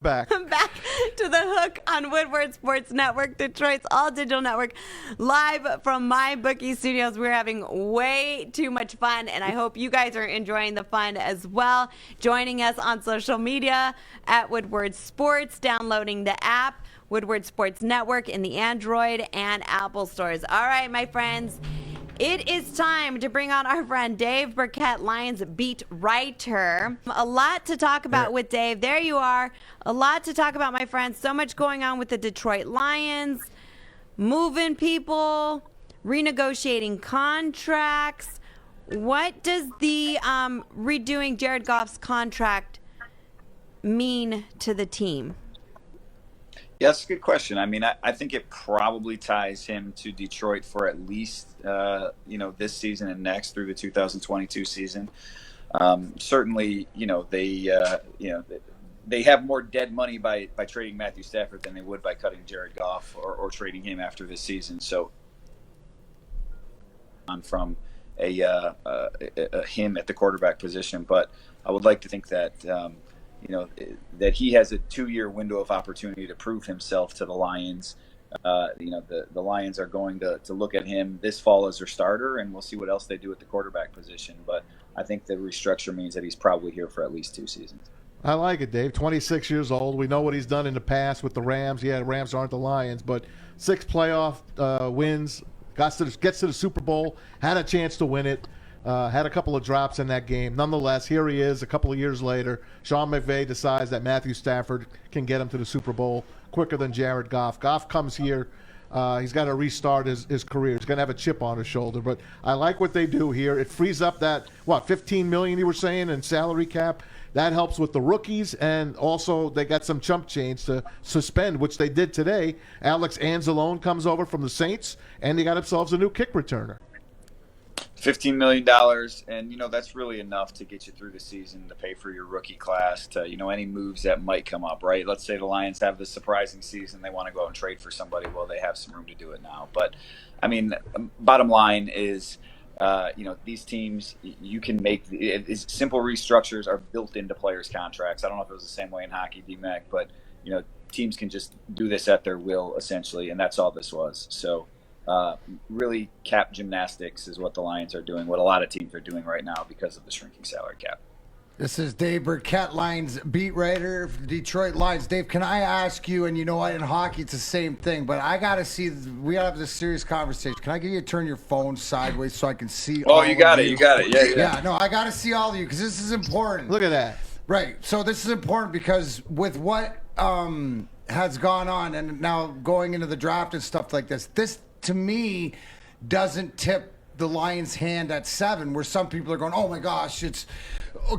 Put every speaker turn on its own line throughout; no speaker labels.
Back.
Back to the Hook on Woodward Sports Network, Detroit's all-digital network, live from my bookie studios. We're having way too much fun, and I hope you guys are enjoying the fun as well. Joining us on social media at Woodward Sports, downloading the app, Woodward Sports Network in the Android and Apple stores. All right, my friends. It is time to bring on our friend Dave Birkett, Lions beat writer. A lot to talk about with Dave. There you are. A lot to talk about, my friends. So much going on with the Detroit Lions, moving people, renegotiating contracts. What does the redoing Jared Goff's contract mean to the team?
Yeah, that's a good question. I mean, I think it probably ties him to Detroit for at least, this season and next through the 2022 season. Certainly, they have more dead money by trading Matthew Stafford than they would by cutting Jared Goff or trading him after this season. So, on from a him at the quarterback position, but I would like to think that. That he has a 2-year window of opportunity to prove himself to the Lions. The Lions are going to look at him this fall as their starter, and we'll see what else they do at the quarterback position. But I think the restructure means that he's probably here for at least 2 seasons.
I like it, Dave. 26 years old. We know what he's done in the past with the Rams. Yeah, the Rams aren't the Lions, but 6 playoff wins, gets to the Super Bowl, had a chance to win it. Had a couple of drops in that game. Nonetheless, here he is a couple of years later. Sean McVay decides that Matthew Stafford can get him to the Super Bowl quicker than Jared Goff. Goff comes here. He's got to restart his career. He's going to have a chip on his shoulder. But I like what they do here. It frees up that, $15 million you were saying in salary cap. That helps with the rookies, and also they got some chump change to suspend, which they did today. Alex Anzalone comes over from the Saints, and they got themselves a new kick returner.
$15 million, and that's really enough to get you through the season, to pay for your rookie class, to any moves that might come up, right? Let's say the Lions have this surprising season, they want to go out and trade for somebody. Well, they have some room to do it now. But I mean, bottom line is, these teams, you can make simple restructures are built into players' contracts. I don't know if it was the same way in hockey, D-Mac, but teams can just do this at their will essentially, and that's all this was. So. Really, cap gymnastics is what the Lions are doing, what a lot of teams are doing right now because of the shrinking salary cap.
This is Dave Birkett, Lions beat writer for the Detroit Lions. Dave, can I ask you, and you know what, in hockey it's the same thing, but I got to see, we got to have this serious conversation. Can I get you to turn your phone sideways so I can see all
you got
of
it, you got it.
Yeah, no, I got to see all of you because this is important.
Look at that.
Right, so this is important because with what has gone on and now going into the draft and stuff like this to me, doesn't tip the Lions' hand at 7, where some people are going, oh my gosh, it's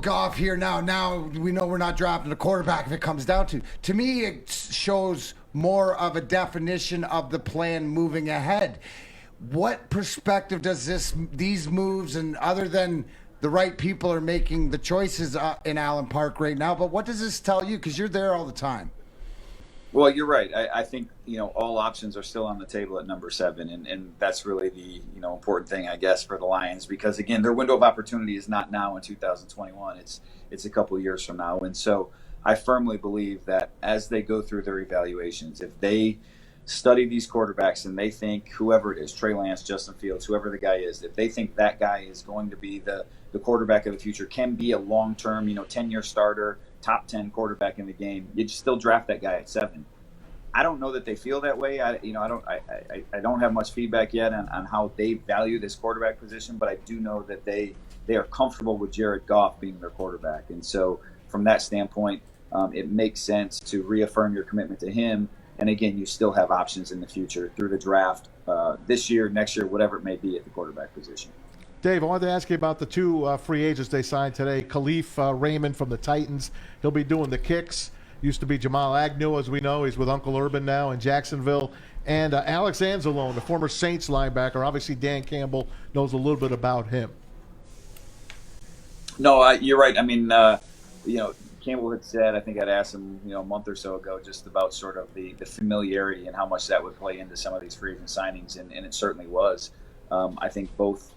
Goff here now. Now we know we're not drafting a quarterback if it comes down to. To me, it shows more of a definition of the plan moving ahead. What perspective does these moves, and other than the right people are making the choices in Allen Park right now, but what does this tell you? Because you're there all the time.
Well, you're right. I think, all options are still on the table at number 7. And that's really the, important thing, I guess, for the Lions, because again, their window of opportunity is not now in 2021. It's a couple of years from now. And so I firmly believe that as they go through their evaluations, if they study these quarterbacks and they think whoever it is, Trey Lance, Justin Fields, whoever the guy is, if they think that guy is going to be the quarterback of the future, can be a long-term, 10-year starter, top 10 quarterback in the game, you'd still draft that guy at 7. I don't know that they feel that way. I don't have much feedback yet on how they value this quarterback position, but I do know that they are comfortable with Jared Goff being their quarterback. And so from that standpoint, it makes sense to reaffirm your commitment to him. And again, you still have options in the future through the draft this year, next year, whatever it may be at the quarterback position.
Dave, I wanted to ask you about the 2 free agents they signed today. Khalif Raymond from the Titans. He'll be doing the kicks. Used to be Jamal Agnew, as we know. He's with Uncle Urban now in Jacksonville. And Alex Anzalone, the former Saints linebacker. Obviously, Dan Campbell knows a little bit about him.
No, you're right. I mean, Campbell had said, I think I'd asked him, a month or so ago, just about sort of the familiarity and how much that would play into some of these free agent signings, and it certainly was. I think both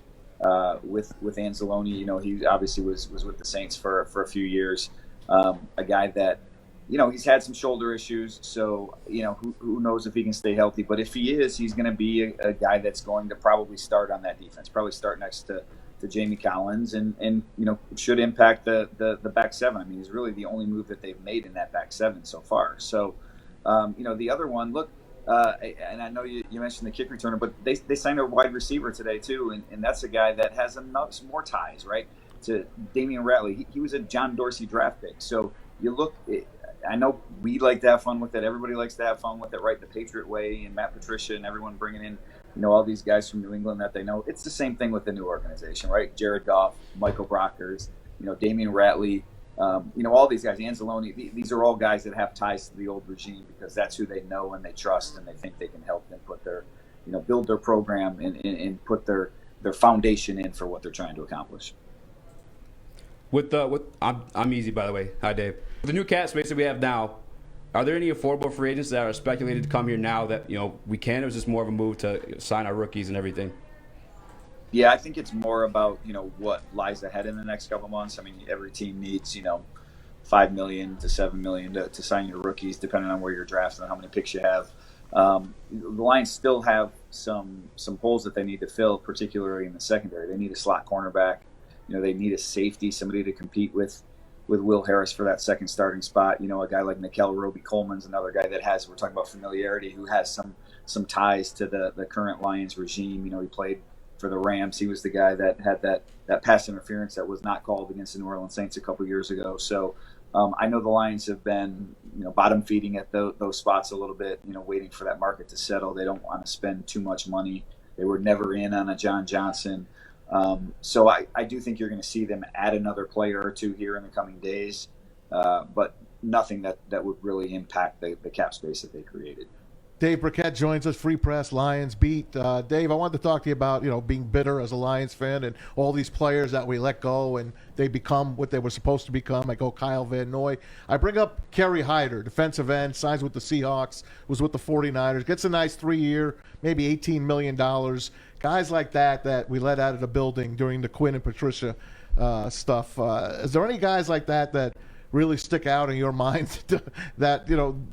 with Anzalone, he obviously was with the Saints for a few years. A guy that he's had some shoulder issues, so who knows if he can stay healthy. But if he is, he's going to be a guy that's going to probably start on that defense, probably start next to Jamie Collins, and should impact the back seven. I mean, he's really the only move that they've made in that back seven so far. So, the other one, look, and I know you mentioned the kick returner, but they signed a wide receiver today too, and that's a guy that has some more ties, right, to Damian Ratley. He was a John Dorsey draft pick, so you look. I know we like to have fun with it. Everybody likes to have fun with it, right? The Patriot way, and Matt Patricia and everyone bringing in, all these guys from New England that they know. It's the same thing with the new organization, right? Jared Goff, Michael Brockers, Damian Ratley, all these guys, Anzalone. These are all guys that have ties to the old regime because that's who they know and they trust, and they think they can help them put their, build their program and put their foundation in for what they're trying to accomplish.
I'm easy, by the way. Hi, Dave. With the new cap space that we have now, are there any affordable free agents that are speculated to come here now that we can, or is this more of a move to sign our rookies and everything?
Yeah, I think it's more about what lies ahead in the next couple months. I mean, every team needs $5 million to $7 million to sign your rookies, depending on where you're drafting and how many picks you have. The Lions still have some holes that they need to fill, particularly in the secondary. They need a slot cornerback. They need a safety, somebody to compete with Will Harris for that second starting spot. A guy like Nickel Roby-Coleman's another guy that we're talking about familiarity, who has some ties to the current Lions regime. He played for the Rams. He was the guy that had that pass interference that was not called against the New Orleans Saints a couple years ago. So I know the Lions have been, bottom feeding at those spots a little bit, waiting for that market to settle. They don't want to spend too much money. They were never in on a John Johnson. So I do think you're going to see them add another player or two here in the coming days, but nothing that would really impact the cap space that they created.
Dave Birkett joins us, Free Press Lions Beat. Dave, I wanted to talk to you about, being bitter as a Lions fan and all these players that we let go and they become what they were supposed to become. I go Kyle Van Noy. I bring up Kerry Hyder, defensive end, signs with the Seahawks, was with the 49ers, gets a nice 3-year, maybe $18 million. Guys like that we let out of the building during the Quinn and Patricia stuff. Is there any guys like that really stick out in your mind that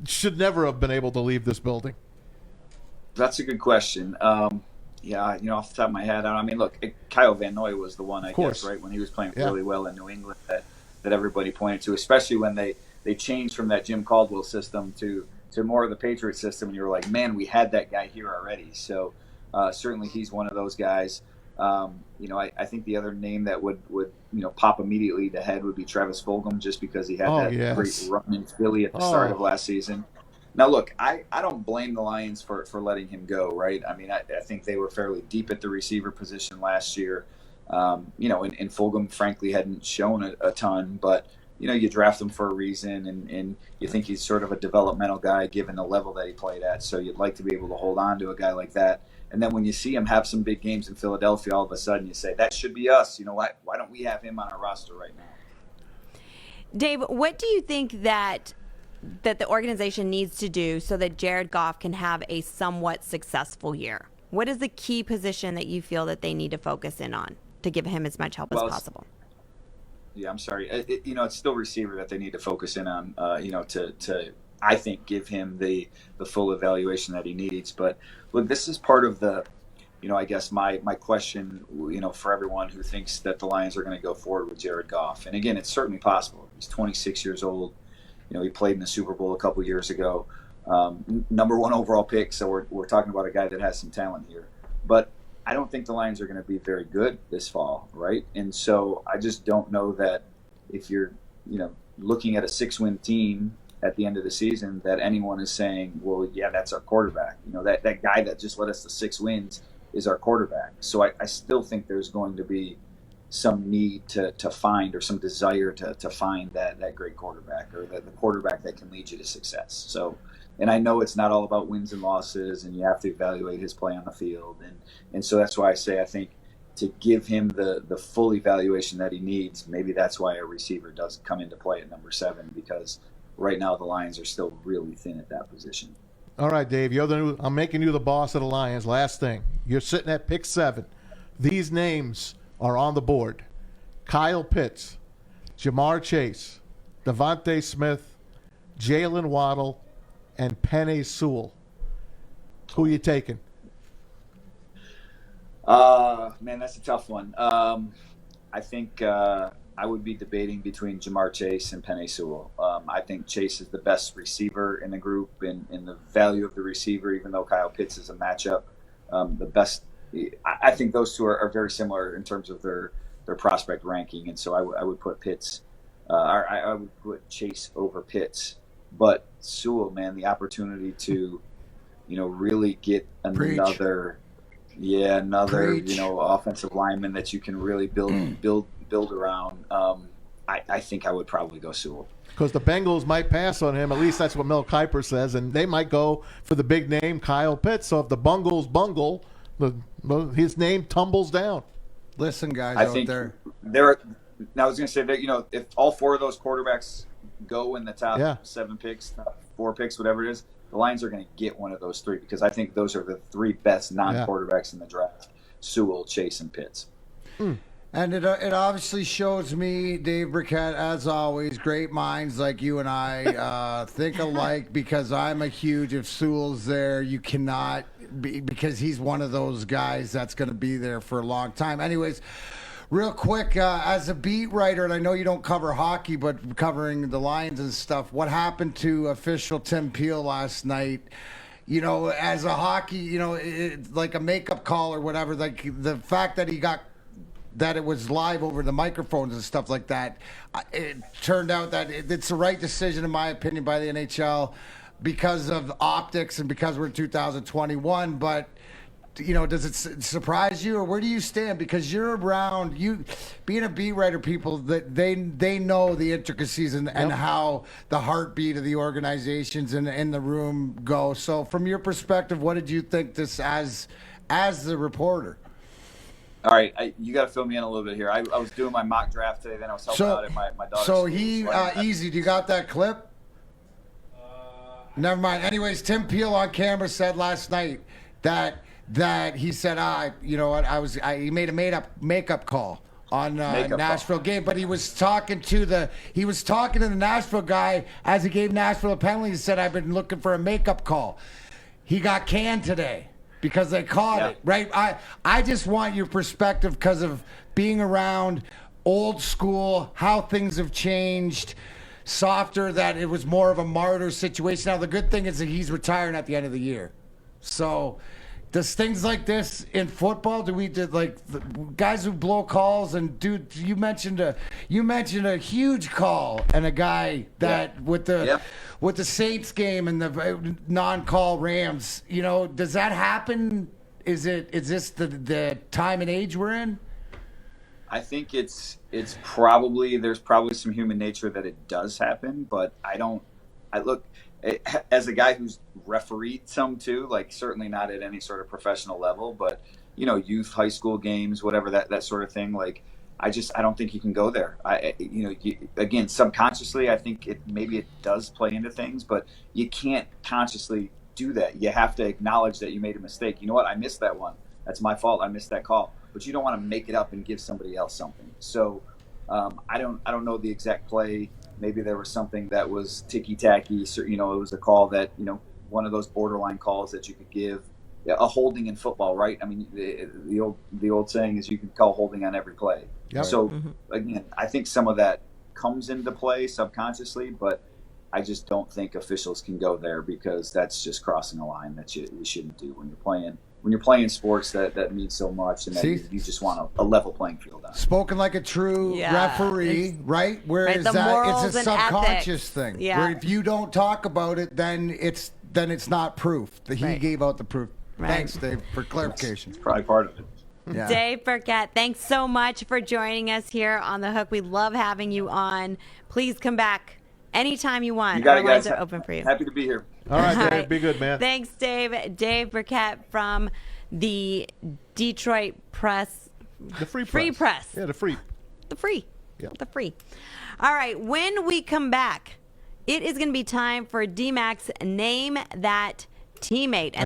should never have been able to leave this building?
That's a good question. Yeah, off the top of my head, I mean, look, Kyle Van Noy was the one, I guess, right, when he was playing really well in New England that everybody pointed to, especially when they changed from that Jim Caldwell system to more of the Patriot system, and you were like, man, we had that guy here already. So certainly he's one of those guys. I think the other name that would pop immediately to head would be Travis Fulgham, just because he had great run in Philly at the start of last season. Now, look, I don't blame the Lions for letting him go, right? I mean, I think they were fairly deep at the receiver position last year. And Fulgham, frankly, hadn't shown a ton, but you draft him for a reason, and you think he's sort of a developmental guy given the level that he played at. So you'd like to be able to hold on to a guy like that. And then when you see him have some big games in Philadelphia, all of a sudden you say, that should be us. Why don't we have him on our roster right now?
Dave, what do you think that the organization needs to do so that Jared Goff can have a somewhat successful year? What is the key position that you feel that they need to focus in on to give him as much help as possible?
Yeah, I'm sorry. It's still receiver that they need to focus in on, to I think, give him the full evaluation that he needs. But look, this is part of the, I guess my question, for everyone who thinks that the Lions are going to go forward with Jared Goff. And again, it's certainly possible. He's 26 years old. He played in the Super Bowl a couple years ago. Number 1 overall pick. So we're talking about a guy that has some talent here. But I don't think the Lions are going to be very good this fall, right? And so I just don't know that if you're, looking at a 6-win team at the end of the season, that anyone is saying, well, yeah, that's our quarterback. That guy that just led us to 6 wins is our quarterback. So I still think there's going to be some need to find, or some desire to find that great quarterback, or the quarterback that can lead you to success. So, and I know it's not all about wins and losses, and you have to evaluate his play on the field. And so that's why I say I think to give him the full evaluation that he needs, maybe that's why a receiver does come into play at number 7, because right now the Lions are still really thin at that position.
All right, Dave, I'm making you the boss of the Lions. Last thing, you're sitting at pick 7. These names are on the board: Kyle Pitts, Jamar Chase, Devontae Smith, Jalen Waddle, and Penei Sewell. Who are you taking?
Man, that's a tough one. I think I would be debating between Jamar Chase and Penei Sewell. I think Chase is the best receiver in the group, and the value of the receiver, even though Kyle Pitts is a matchup, the best. I think those two are very similar in terms of their prospect ranking, and so I would put Pitts. I would put Chase over Pitts, but Sewell, man, the opportunity to, really get another. Yeah, another
Preach.
Offensive lineman that you can really build around. I think I would probably go Sewell.
Because the Bengals might pass on him. At least that's what Mel Kiper says, and they might go for the big name Kyle Pitts. So if the Bungles bungle, his name tumbles down.
Listen, guys,
I
out
think
there.
Now I was going to say that if all four of those quarterbacks go in the top 7 picks, top 4 picks, whatever it is, the Lions are going to get one of those 3 because I think those are the 3 best non-quarterbacks in the draft: Sewell, Chase, and Pitts.
And it obviously shows me, Dave Birkett, as always, great minds like you and I think alike, because I'm a huge, if Sewell's there, you cannot be, because he's one of those guys that's going to be there for a long time. Anyways, real quick, as a beat writer, and I know you don't cover hockey, but covering the Lions and stuff, what happened to official Tim Peel last night? As a hockey, like a makeup call or whatever, like the fact that that it was live over the microphones and stuff like that, it turned out that it's the right decision, in my opinion, by the NHL because of optics and because we're in 2021. But, does it surprise you, or where do you stand? Because you're around, being a beat writer, people, that they know the intricacies and how the heartbeat of the organizations and in the room go. So from your perspective, what did you think this as the reporter?
All right, you got to fill me in a little bit here. I was doing my mock draft today, then I was helping out at my daughter's
So
school,
easy. Do you got that clip? Never mind. Anyways, Tim Peel on camera said last night that he said, you know what, he made a makeup call on Nashville game, but he was talking to the Nashville guy as he gave Nashville a penalty. He said, I've been looking for a makeup call. He got canned today because they caught it, right? I just want your perspective because of being around old school, how things have changed, softer, that it was more of a martyr situation. Now, the good thing is that he's retiring at the end of the year. So does things like this in football, like the guys who blow calls, and dude, you mentioned a huge call and a guy that with the Saints game and the non-call Rams, does that happen? Is this the time and age we're in?
I think it's probably, there's probably some human nature that it does happen, but as a guy who's refereed some too, like certainly not at any sort of professional level, but youth, high school games, whatever, that sort of thing. Like, I don't think you can go there. Again, subconsciously, I think maybe it does play into things, but you can't consciously do that. You have to acknowledge that you made a mistake. You know what? I missed that one. That's my fault. I missed that call. But you don't want to make it up and give somebody else something. So I don't know the exact play. Maybe there was something that was ticky-tacky. So, it was a call that, one of those borderline calls that you could give. A holding in football, right? I mean, the old saying is you can call holding on every play. Yep. So, again, I think some of that comes into play subconsciously, but I just don't think officials can go there because that's just crossing a line that you shouldn't do when you're playing sports that mean so much, and that you just want a level playing field on.
Spoken like a true referee, right? Whereas it's a subconscious thing.
Yeah.
Where if you don't talk about it, then it's not proof. He gave out the proof.
Right.
Thanks, Dave, for clarification.
It's probably part of it.
Yeah.
Dave Birkett, thanks so much for joining us here on The Hook. We love having you on. Please come back anytime you want.
You got it,
Our lines
guys.
are open for you.
Happy to be here.
All right, Dave. Be good, man.
Thanks, Dave. Dave Birkett from the Detroit Press.
The Free
Press.
Yeah, the Free.
The Free.
Yeah.
The Free. All right, when we come back, it is going to be time for D-Mac's Name That Teammate.